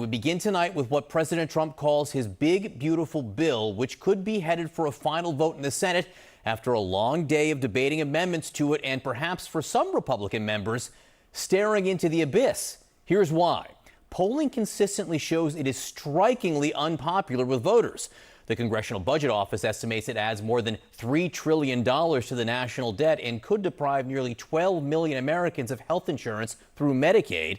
We begin tonight with what President Trump calls his big, beautiful bill, which could be headed for a final vote in the Senate after a long day of debating amendments to it and perhaps for some Republican members staring into the abyss. Here's why. Polling consistently shows it is strikingly unpopular with voters. The Congressional Budget Office estimates it adds more than $3 trillion to the national debt and could deprive nearly 12 million Americans of health insurance through Medicaid.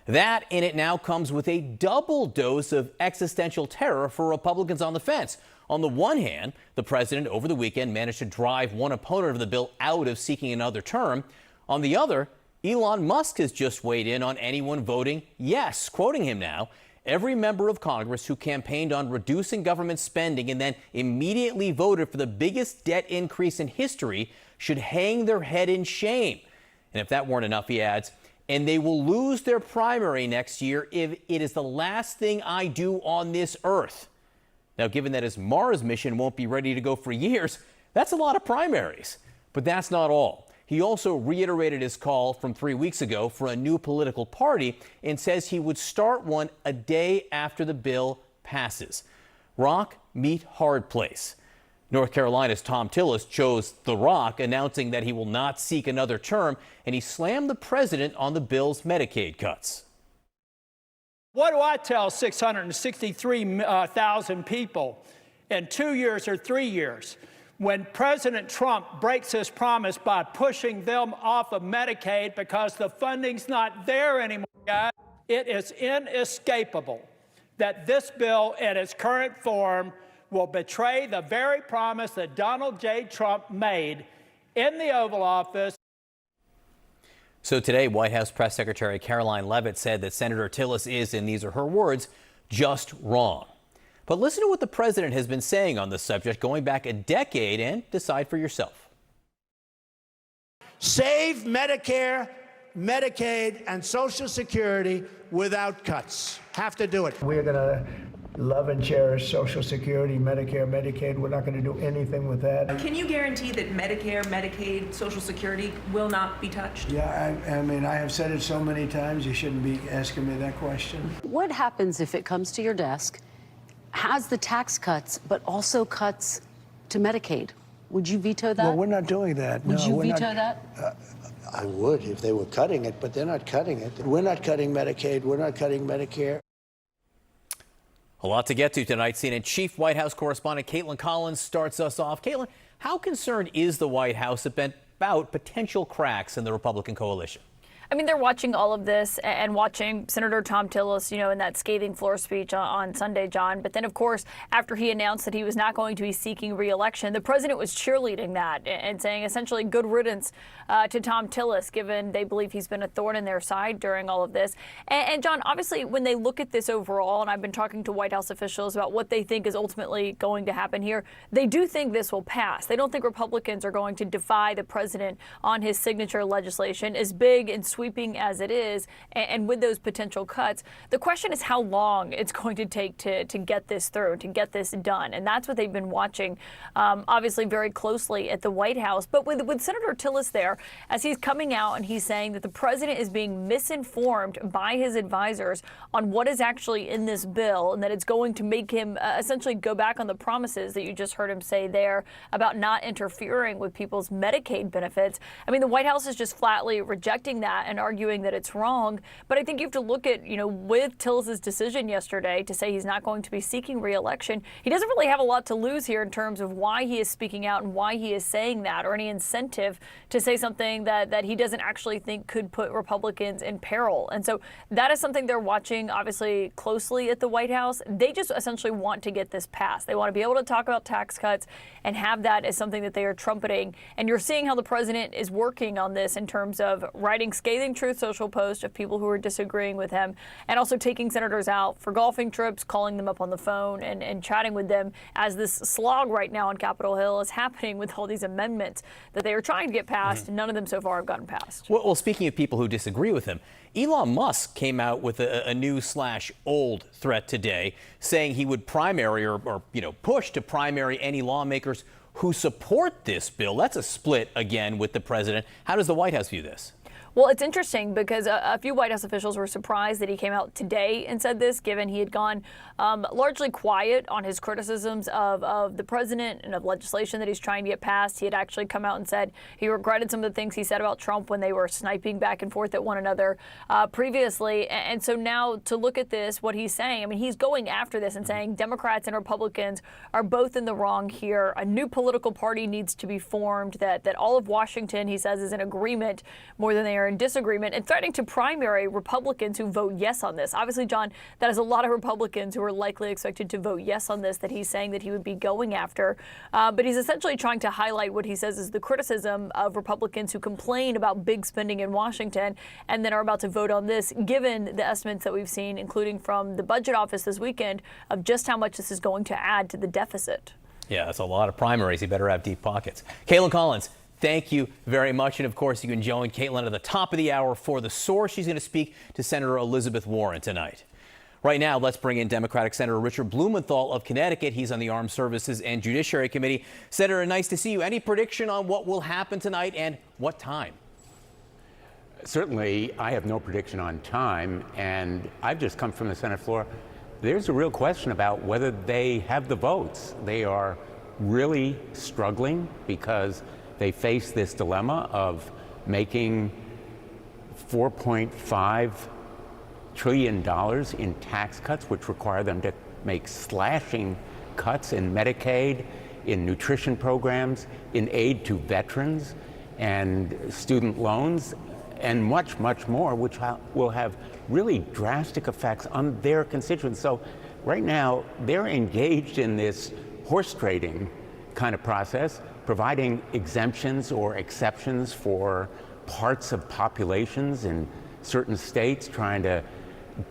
That and it now comes with a double dose of existential terror for Republicans on the fence. On the one hand, the president over the weekend managed to drive one opponent of the bill out of seeking another term. On the other, Elon Musk has just weighed in on anyone voting yes, quoting him now. Every member of Congress who campaigned on reducing government spending and then immediately voted for the biggest debt increase in history should hang their head in shame. And if that weren't enough, he adds, and they will lose their primary next year if it is the last thing I do on this earth. Now, given that his Mars mission won't be ready to go for years, that's a lot of primaries. But that's not all. He also reiterated his call from 3 weeks ago for a new political party and says he would start one a day after the bill passes. Rock, meet hard place. North Carolina's Tom Tillis chose the rock, announcing that he will not seek another term, and he slammed the president on the bill's Medicaid cuts. What do I tell 663,000 people in 2 years or 3 years when President Trump breaks his promise by pushing them off of Medicaid because the funding's not there anymore, guys? It is inescapable that this bill in its current form will betray the very promise that Donald J. Trump made in the Oval Office. So today, White House Press Secretary Caroline Leavitt said that Senator Tillis is, and these are her words, just wrong. But listen to what the president has been saying on the subject going back a decade and decide for yourself. Save Medicare, Medicaid, and Social Security without cuts. Have to do it. We're going to love and cherish Social Security, Medicare, Medicaid. We're not going to do anything with that. Can you guarantee that Medicare, Medicaid, Social Security will not be touched? Yeah, I mean, I have said it so many times, you shouldn't be asking me that question. What happens if it comes to your desk, has the tax cuts, but also cuts to Medicaid? Would you veto that? Well, we're not doing that. Would no, you we're veto not, that? I would if they were cutting it, but they're not cutting it. We're not cutting Medicaid. We're not cutting Medicare. A lot to get to tonight. CNN Chief White House Correspondent Caitlin Collins starts us off. Caitlin, how concerned is the White House about potential cracks in the Republican coalition? I mean, they're watching all of this and watching Senator Tom Tillis, in that scathing floor speech on Sunday, John. But then, of course, after he announced that he was not going to be seeking re-election, the president was cheerleading that and saying essentially good riddance to Tom Tillis, given they believe he's been a thorn in their side during all of this. And John, obviously, when they look at this overall, and I've been talking to White House officials about what they think is ultimately going to happen here, they do think this will pass. They don't think Republicans are going to defy the president on his signature legislation, as big and sweeping as it is, and with those potential cuts. The question is how long it's going to take to get this through, to get this done. And that's what they've been watching, obviously, very closely at the White House. But with Senator Tillis there, as he's coming out and he's saying that the president is being misinformed by his advisors on what is actually in this bill, and that it's going to make him essentially go back on the promises that you just heard him say there about not interfering with people's Medicaid benefits. I mean, the White House is just flatly rejecting that and arguing that it's wrong. But I think you have to look at, with Tillis's decision yesterday to say he's not going to be seeking re-election, he doesn't really have a lot to lose here in terms of why he is speaking out and why he is saying that, or any incentive to say something that he doesn't actually think could put Republicans in peril. And so that is something they're watching, obviously, closely at the White House. They just essentially want to get this passed. They want to be able to talk about tax cuts and have that as something that they are trumpeting. And you're seeing how the president is working on this in terms of writing scathing truth social posts of people who are disagreeing with him, and also taking senators out for golfing trips, calling them up on the phone and chatting with them as this slog right now on Capitol Hill is happening with all these amendments that they are trying to get passed. None of them so far have gotten passed. Well, speaking of people who disagree with him, Elon Musk came out with a new/old threat today, saying he would primary or push to primary any lawmakers who support this bill. That's a split again with the president. How does the White House view this? Well, it's interesting because a few White House officials were surprised that he came out today and said this, given he had gone largely quiet on his criticisms of the president and of legislation that he's trying to get passed. He had actually come out and said he regretted some of the things he said about Trump when they were sniping back and forth at one another previously. And so now to look at this, what he's saying, I mean, he's going after this and saying Democrats and Republicans are both in the wrong here. A new political party needs to be formed, that all of Washington, he says, is in agreement more than they are in disagreement, and threatening to primary Republicans who vote yes on this. Obviously, John, that is a lot of Republicans who are likely expected to vote yes on this that he's saying that he would be going after. But he's essentially trying to highlight what he says is the criticism of Republicans who complain about big spending in Washington and then are about to vote on this, given the estimates that we've seen, including from the budget office this weekend, of just how much this is going to add to the deficit. Yeah, that's a lot of primaries. He better have deep pockets. Caitlin Collins, thank you very much. And of course, you can join Caitlin at the top of the hour for The Source. She's going to speak to Senator Elizabeth Warren tonight. Right now, let's bring in Democratic Senator Richard Blumenthal of Connecticut. He's on the Armed Services and Judiciary Committee. Senator, nice to see you. Any prediction on what will happen tonight and what time? Certainly, I have no prediction on time, and I've just come from the Senate floor. There's a real question about whether they have the votes. They are really struggling because they face this dilemma of making $4.5 trillion in tax cuts, which require them to make slashing cuts in Medicaid, in nutrition programs, in aid to veterans, and student loans, and much, much more, which will have really drastic effects on their constituents. So right now, they're engaged in this horse trading kind of process, providing exemptions or exceptions for parts of populations in certain states, trying to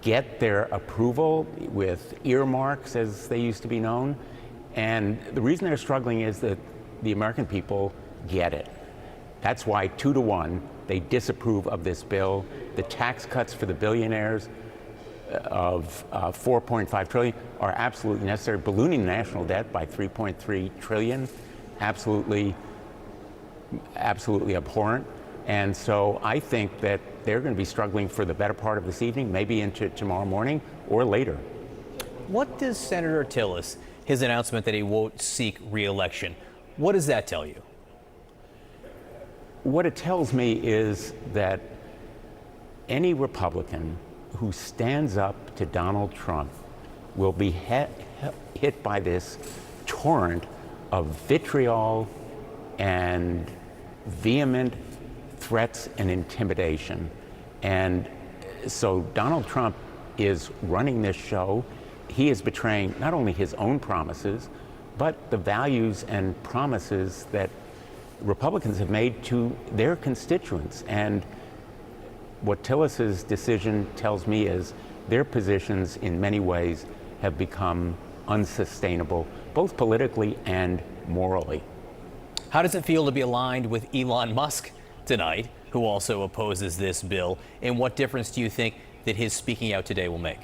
get their approval with earmarks, as they used to be known. And the reason they're struggling is that the American people get it. That's why 2-to-1, they disapprove of this bill. The tax cuts for the billionaires of $4.5 trillion are absolutely necessary. Ballooning the national debt by $3.3 trillion, absolutely abhorrent. And so I think that they're going to be struggling for the better part of this evening, maybe into tomorrow morning or later. What does Senator Tillis, his announcement that he won't seek re-election, what does that tell you? What it tells me is that any Republican who stands up to Donald Trump will be hit by this torrent of vitriol and vehement threats and intimidation. And so Donald Trump is running this show. He is betraying not only his own promises, but the values and promises that Republicans have made to their constituents. And what Tillis's decision tells me is their positions in many ways have become unsustainable, both politically and morally. How does it feel to be aligned with Elon Musk tonight, who also opposes this bill? And what difference do you think that his speaking out today will make?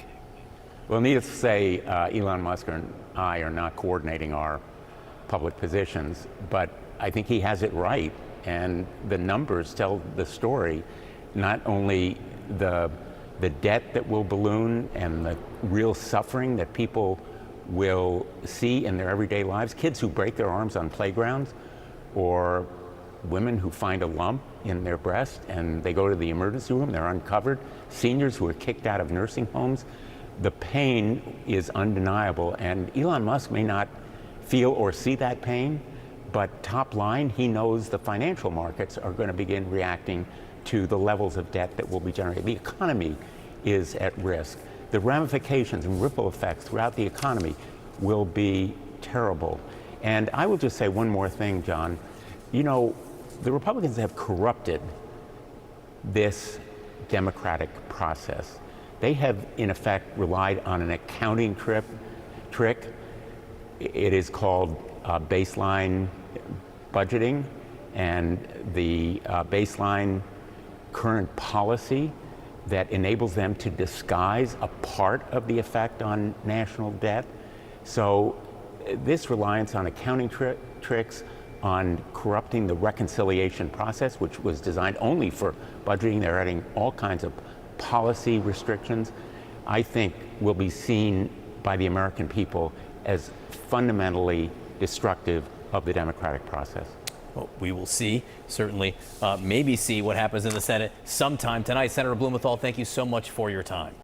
Well, needless to say, Elon Musk and I are not coordinating our public positions, but I think he has it right, and the numbers tell the story. Not only the debt that will balloon and the real suffering that people will see in their everyday lives, kids who break their arms on playgrounds, or women who find a lump in their breast and they go to the emergency room, they're uncovered, seniors who are kicked out of nursing homes. The pain is undeniable, and Elon Musk may not feel or see that pain, but top line, he knows the financial markets are going to begin reacting to the levels of debt that will be generated. The economy is at risk. The ramifications and ripple effects throughout the economy will be terrible. And I will just say one more thing, John. You know, the Republicans have corrupted this democratic process. They have, in effect, relied on an accounting trick. It is called baseline budgeting, and the baseline current policy that enables them to disguise a part of the effect on national debt. So this reliance on accounting tricks, on corrupting the reconciliation process, which was designed only for budgeting. They're adding all kinds of policy restrictions, I think will be seen by the American people as fundamentally destructive of the democratic process. Well, we will see, certainly, maybe see what happens in the Senate sometime tonight. Senator Blumenthal, thank you so much for your time.